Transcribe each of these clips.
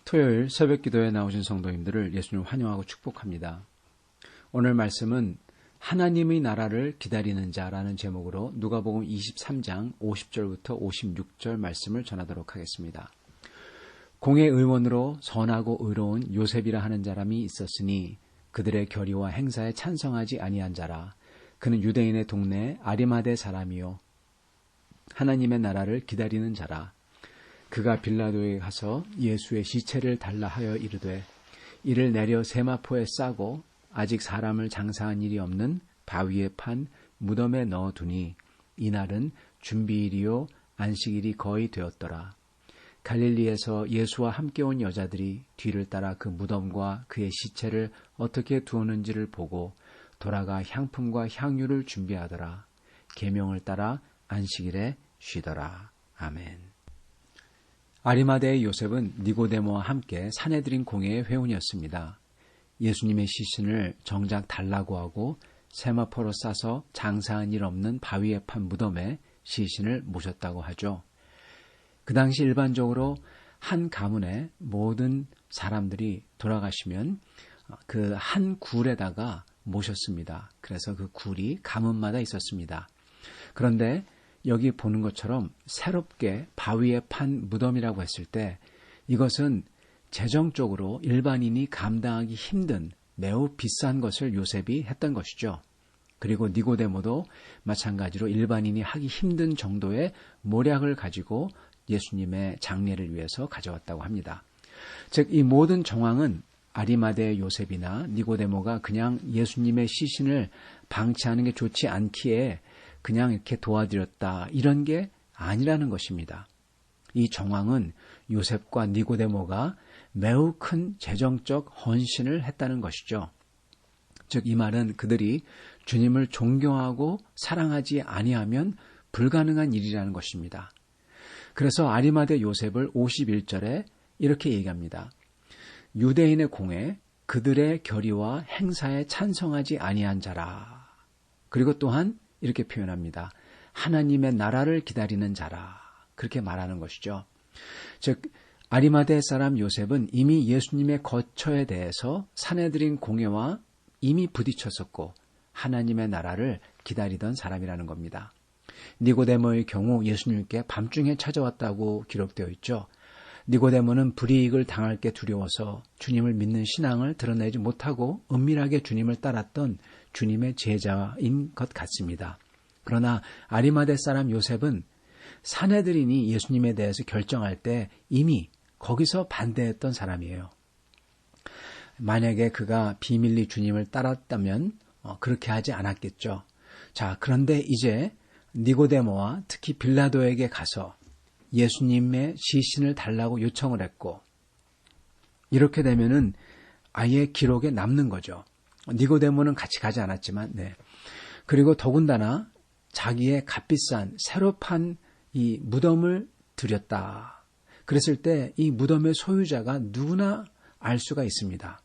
토요일 새벽 기도에 나오신 성도님들을 예수님 환영하고 축복합니다. 오늘 말씀은 하나님의 나라를 기다리는 자라는 제목으로 누가복음 23장 50절부터 56절 말씀을 전하도록 하겠습니다. 공회 의원으로 선하고 의로운 요셉이라 하는 사람이 있었으니 그들의 결의와 행사에 찬성하지 아니한 자라. 그는 유대인의 동네 아리마대 사람이요 하나님의 나라를 기다리는 자라. 그가 빌라도에 가서 예수의 시체를 달라 하여 이르되 이를 내려 세마포에 싸고 아직 사람을 장사한 일이 없는 바위에 판 무덤에 넣어두니 이날은 준비일이요 안식일이 거의 되었더라. 갈릴리에서 예수와 함께 온 여자들이 뒤를 따라 그 무덤과 그의 시체를 어떻게 두었는지를 보고 돌아가 향품과 향유를 준비하더라. 계명을 따라 안식일에 쉬더라. 아멘. 아리마대의 요셉은 니고데모와 함께 사내들인 공회의 회원이었습니다. 예수님의 시신을 정작 달라고 하고 세마포로 싸서 장사한 일 없는 바위에 판 무덤에 시신을 모셨다고 하죠. 그 당시 일반적으로 한 가문의 모든 사람들이 돌아가시면 그 한 굴에다가 모셨습니다. 그래서 그 굴이 가문마다 있었습니다. 그런데 여기 보는 것처럼 새롭게 바위에 판 무덤이라고 했을 때 이것은 재정적으로 일반인이 감당하기 힘든 매우 비싼 것을 요셉이 했던 것이죠. 그리고 니고데모도 마찬가지로 일반인이 하기 힘든 정도의 모략을 가지고 예수님의 장례를 위해서 가져왔다고 합니다. 즉, 이 모든 정황은 아리마대의 요셉이나 니고데모가 그냥 예수님의 시신을 방치하는 게 좋지 않기에 그냥 이렇게 도와드렸다, 이런 게 아니라는 것입니다. 이 정황은 요셉과 니고데모가 매우 큰 재정적 헌신을 했다는 것이죠. 즉, 이 말은 그들이 주님을 존경하고 사랑하지 아니하면 불가능한 일이라는 것입니다. 그래서 아리마대 요셉을 51절에 이렇게 얘기합니다. 유대인의 공회, 그들의 결의와 행사에 찬성하지 아니한 자라. 그리고 또한 이렇게 표현합니다. 하나님의 나라를 기다리는 자라. 그렇게 말하는 것이죠. 즉, 아리마대 사람 요셉은 이미 예수님의 거처에 대해서 사내들인 공회와 이미 부딪혔었고 하나님의 나라를 기다리던 사람이라는 겁니다. 니고데모의 경우 예수님께 밤중에 찾아왔다고 기록되어 있죠. 니고데모는 불이익을 당할 게 두려워서 주님을 믿는 신앙을 드러내지 못하고 은밀하게 주님을 따랐던 주님의 제자인 것 같습니다. 그러나 아리마대 사람 요셉은 사내들인이 예수님에 대해서 결정할 때 이미 거기서 반대했던 사람이에요. 만약에 그가 비밀리 주님을 따랐다면 그렇게 하지 않았겠죠. 자, 그런데 이제 니고데모와 특히 빌라도에게 가서 예수님의 시신을 달라고 요청을 했고, 이렇게 되면은 아예 기록에 남는 거죠. 니고데모는 같이 가지 않았지만, 그리고 더군다나 자기의 값비싼 새로 판 이 무덤을 드렸다. 그랬을 때 이 무덤의 소유자가 누구나 알 수가 있습니다.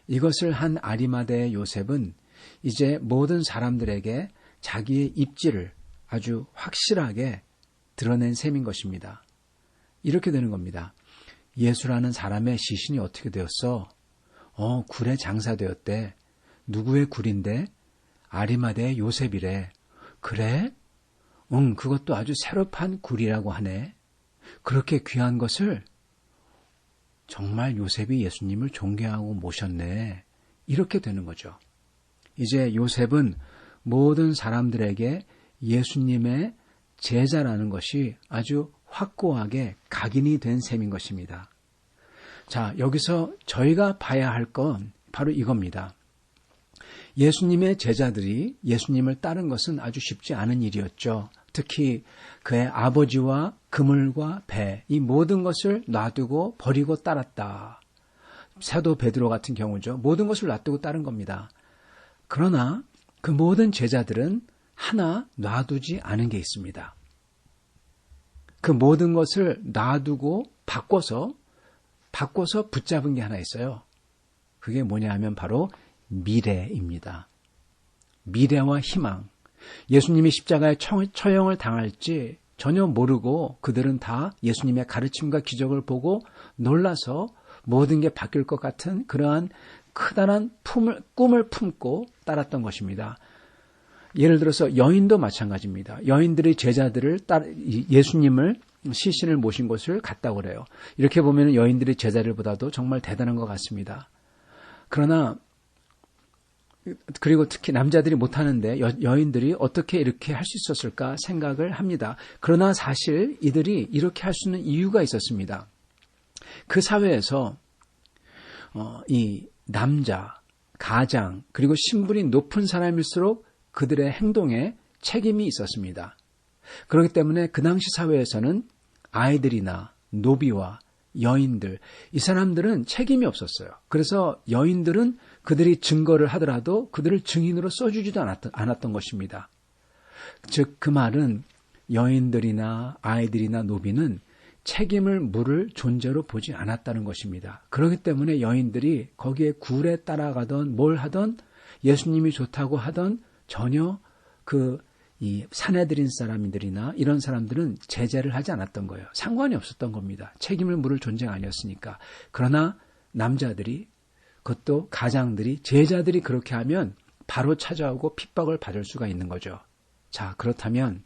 이것을 한 아리마대의 요셉은 이제 모든 사람들에게 자기의 입지를 아주 확실하게 드러낸 셈인 것입니다. 이렇게 되는 겁니다. 예수라는 사람의 시신이 어떻게 되었어? 굴에 장사되었대. 누구의 굴인데? 아리마대의 요셉이래. 그래? 그것도 아주 새로 판 굴이라고 하네. 그렇게 귀한 것을 정말 요셉이 예수님을 존경하고 모셨네. 이렇게 되는 거죠. 이제 요셉은 모든 사람들에게 예수님의 제자라는 것이 아주 확고하게 각인이 된 셈인 것입니다. 자, 여기서 저희가 봐야 할 건 바로 이겁니다. 예수님의 제자들이 예수님을 따른 것은 아주 쉽지 않은 일이었죠. 특히 그의 아버지와 그물과 배, 이 모든 것을 놔두고 버리고 따랐다. 사도 베드로 같은 경우죠. 모든 것을 놔두고 따른 겁니다. 그러나 그 모든 제자들은 하나 놔두지 않은 게 있습니다. 그 모든 것을 놔두고 바꿔서 붙잡은 게 하나 있어요. 그게 뭐냐 하면 바로 미래입니다. 미래와 희망. 예수님이 십자가에 처형을 당할지 전혀 모르고 그들은 다 예수님의 가르침과 기적을 보고 놀라서 모든 게 바뀔 것 같은 그러한 커다란 꿈을 품고 따랐던 것입니다. 예를 들어서 여인도 마찬가지입니다. 여인들이 제자들을 예수님을 시신을 모신 곳을 갔다고 그래요. 이렇게 보면 여인들이 제자들보다도 정말 대단한 것 같습니다. 그리고 특히 남자들이 못하는데 여인들이 어떻게 이렇게 할 수 있었을까 생각을 합니다. 그러나 사실 이들이 이렇게 할 수 있는 이유가 있었습니다. 그 사회에서 이 남자, 가장, 그리고 신분이 높은 사람일수록 그들의 행동에 책임이 있었습니다. 그렇기 때문에 그 당시 사회에서는 아이들이나 노비와 여인들, 이 사람들은 책임이 없었어요. 그래서 여인들은 그들이 증거를 하더라도 그들을 증인으로 써주지도 않았던 것입니다. 즉, 그 말은 여인들이나 아이들이나 노비는 책임을 물을 존재로 보지 않았다는 것입니다. 그렇기 때문에 여인들이 거기에 굴에 따라가던 뭘 하던 예수님이 좋다고 하던 전혀 이 사내들인 사람들이나 이런 사람들은 제재를 하지 않았던 거예요. 상관이 없었던 겁니다. 책임을 물을 존재가 아니었으니까. 그러나 남자들이, 그것도 가장들이, 제자들이 그렇게 하면 바로 찾아오고 핍박을 받을 수가 있는 거죠. 자, 그렇다면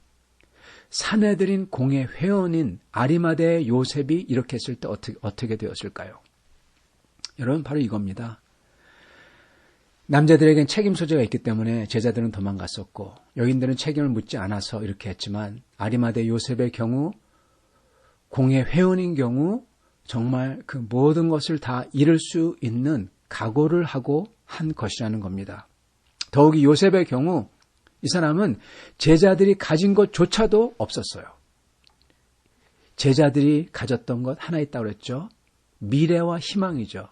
사내들인 공의 회원인 아리마대의 요셉이 이렇게 했을 때 어떻게 되었을까요? 여러분, 바로 이겁니다. 남자들에겐 책임 소재가 있기 때문에 제자들은 도망갔었고 여인들은 책임을 묻지 않아서 이렇게 했지만 아리마대 요셉의 경우, 공의 회원인 경우 정말 그 모든 것을 다 잃을 수 있는 각오를 하고 한 것이라는 겁니다. 더욱이 요셉의 경우 이 사람은 제자들이 가진 것조차도 없었어요. 제자들이 가졌던 것 하나 있다고 그랬죠. 미래와 희망이죠.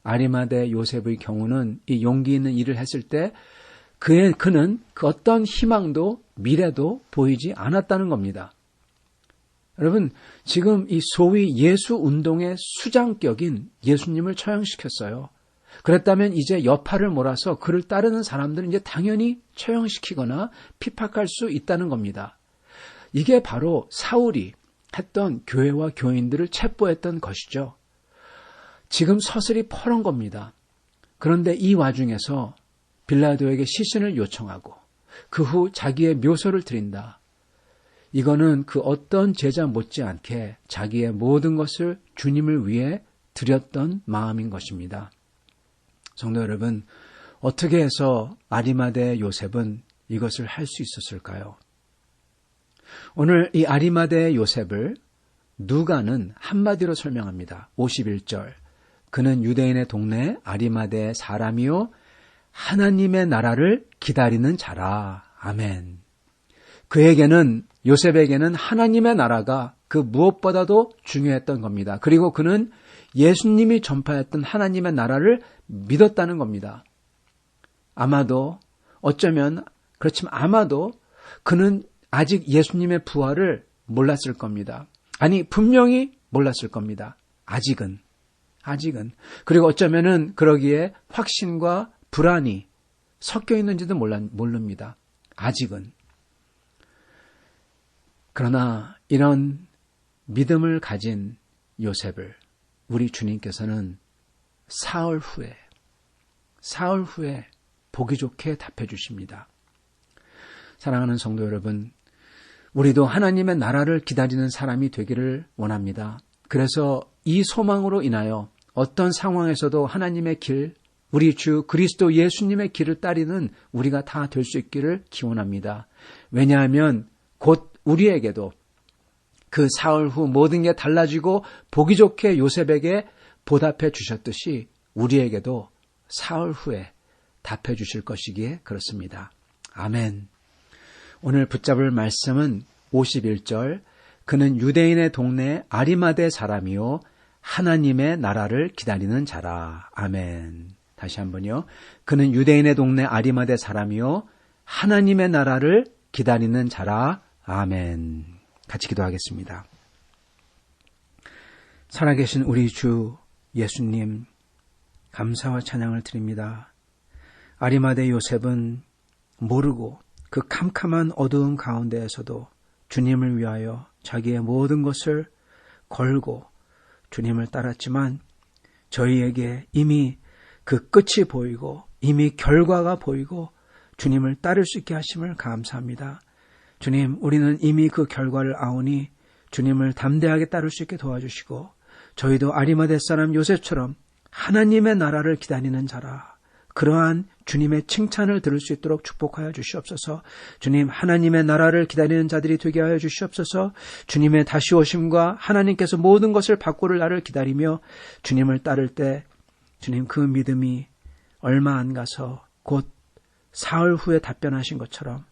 아리마대 요셉의 경우는 이 용기 있는 일을 했을 때 그는 그 어떤 희망도 미래도 보이지 않았다는 겁니다. 여러분, 지금 이 소위 예수 운동의 수장격인 예수님을 처형시켰어요. 그랬다면 이제 여파를 몰아서 그를 따르는 사람들은 이제 당연히 처형시키거나 핍박할 수 있다는 겁니다. 이게 바로 사울이 했던 교회와 교인들을 체포했던 것이죠. 지금 서슬이 퍼런 겁니다. 그런데 이 와중에서 빌라도에게 시신을 요청하고 그 후 자기의 묘소를 드린다. 이거는 그 어떤 제자 못지않게 자기의 모든 것을 주님을 위해 드렸던 마음인 것입니다. 성도 여러분, 어떻게 해서 아리마대 요셉은 이것을 할 수 있었을까요? 오늘 이 아리마대 요셉을 누가는 한마디로 설명합니다. 51절. 그는 유대인의 동네 아리마대 사람이요 하나님의 나라를 기다리는 자라. 아멘. 그에게는, 요셉에게는 하나님의 나라가 그 무엇보다도 중요했던 겁니다. 그리고 그는 예수님이 전파했던 하나님의 나라를 믿었다는 겁니다. 아마도, 어쩌면, 그렇지만 아마도 그는 아직 예수님의 부활을 몰랐을 겁니다. 아니, 분명히 몰랐을 겁니다. 아직은. 그리고 어쩌면은 그러기에 확신과 불안이 섞여 있는지도 모릅니다. 아직은. 그러나 이런 믿음을 가진 요셉을 우리 주님께서는 사흘 후에 보기 좋게 답해 주십니다. 사랑하는 성도 여러분, 우리도 하나님의 나라를 기다리는 사람이 되기를 원합니다. 그래서 이 소망으로 인하여 어떤 상황에서도 하나님의 길, 우리 주 그리스도 예수님의 길을 따르는 우리가 다 될 수 있기를 기원합니다. 왜냐하면 곧 우리에게도 그 사흘 후 모든 게 달라지고 보기 좋게 요셉에게 보답해 주셨듯이 우리에게도 사흘 후에 답해 주실 것이기에 그렇습니다. 아멘. 오늘 붙잡을 말씀은 51절. 그는 유대인의 동네 아리마대 사람이요 하나님의 나라를 기다리는 자라. 아멘. 다시 한번요. 그는 유대인의 동네 아리마대 사람이요 하나님의 나라를 기다리는 자라. 아멘. 같이 기도하겠습니다. 살아계신 우리 주 예수님, 감사와 찬양을 드립니다. 아리마대 요셉은 모르고 그 캄캄한 어두움 가운데에서도 주님을 위하여 자기의 모든 것을 걸고 주님을 따랐지만 저희에게 이미 그 끝이 보이고 이미 결과가 보이고 주님을 따를 수 있게 하심을 감사합니다. 주님, 우리는 이미 그 결과를 아오니 주님을 담대하게 따를 수 있게 도와주시고 저희도 아리마대 사람 요셉처럼 하나님의 나라를 기다리는 자라, 그러한 주님의 칭찬을 들을 수 있도록 축복하여 주시옵소서. 주님, 하나님의 나라를 기다리는 자들이 되게 하여 주시옵소서. 주님의 다시 오심과 하나님께서 모든 것을 바꾸를 날을 기다리며 주님을 따를 때 주님, 그 믿음이 얼마 안 가서 곧 사흘 후에 답변하신 것처럼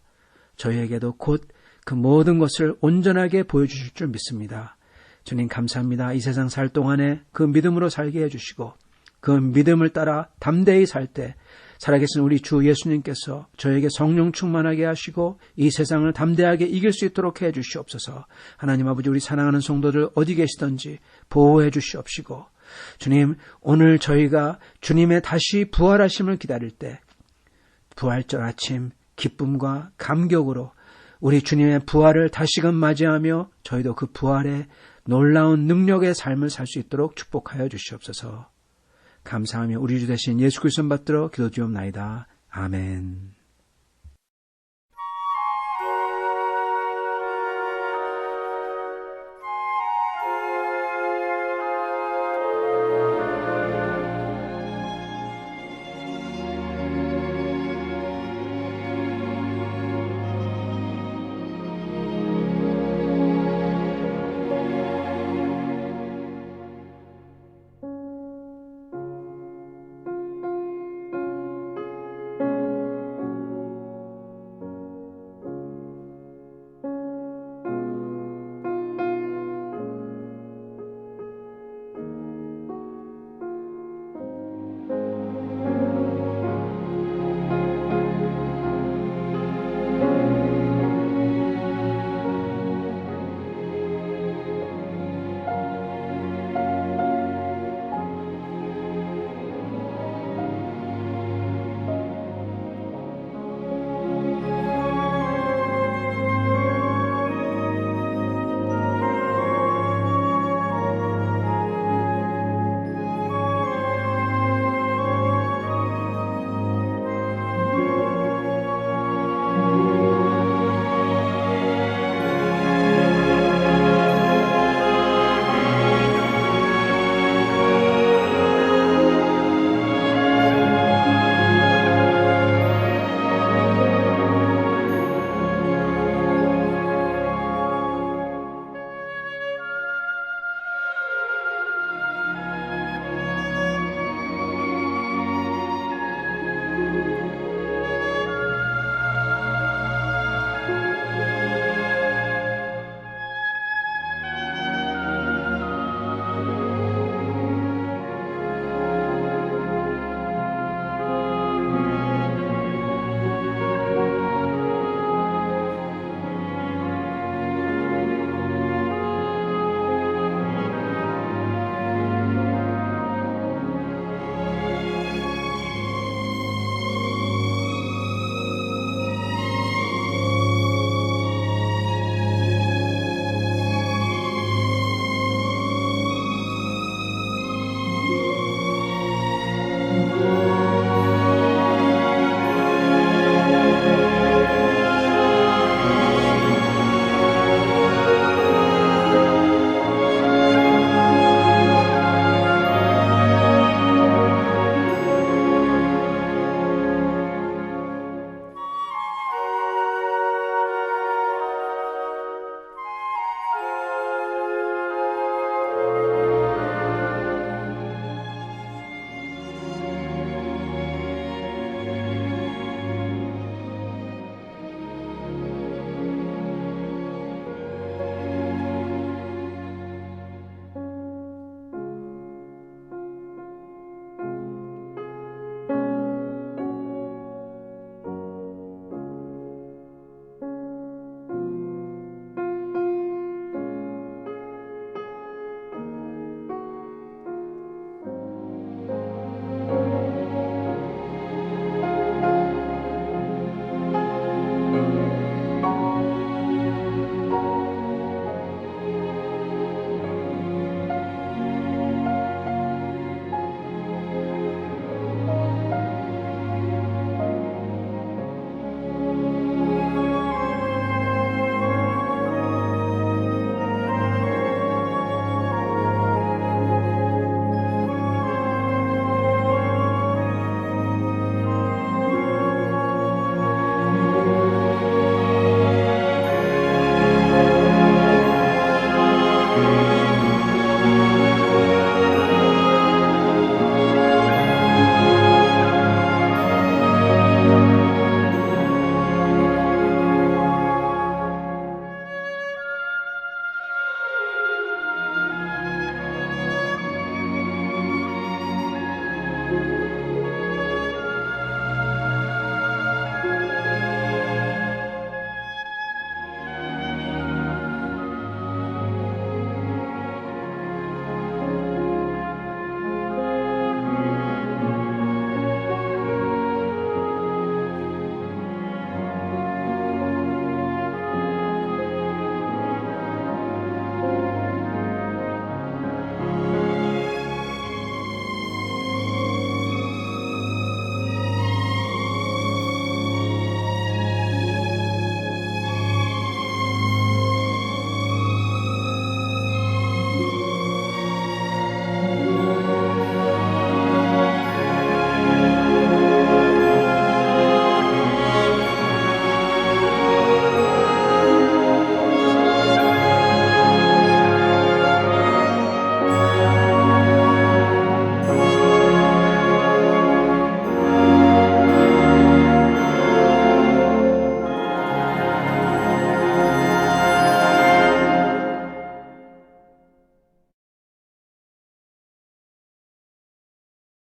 저희에게도 곧 그 모든 것을 온전하게 보여주실 줄 믿습니다. 주님, 감사합니다. 이 세상 살 동안에 그 믿음으로 살게 해주시고 그 믿음을 따라 담대히 살 때 살아계신 우리 주 예수님께서 저에게 성령 충만하게 하시고 이 세상을 담대하게 이길 수 있도록 해 주시옵소서. 하나님 아버지, 우리 사랑하는 성도들 어디 계시든지 보호해 주시옵시고 주님, 오늘 저희가 주님의 다시 부활하심을 기다릴 때 부활절 아침 기쁨과 감격으로 우리 주님의 부활을 다시금 맞이하며 저희도 그 부활의 놀라운 능력의 삶을 살 수 있도록 축복하여 주시옵소서. 감사하며 우리 주 되신 예수 그리스도 받들어 기도드리옵나이다. 아멘.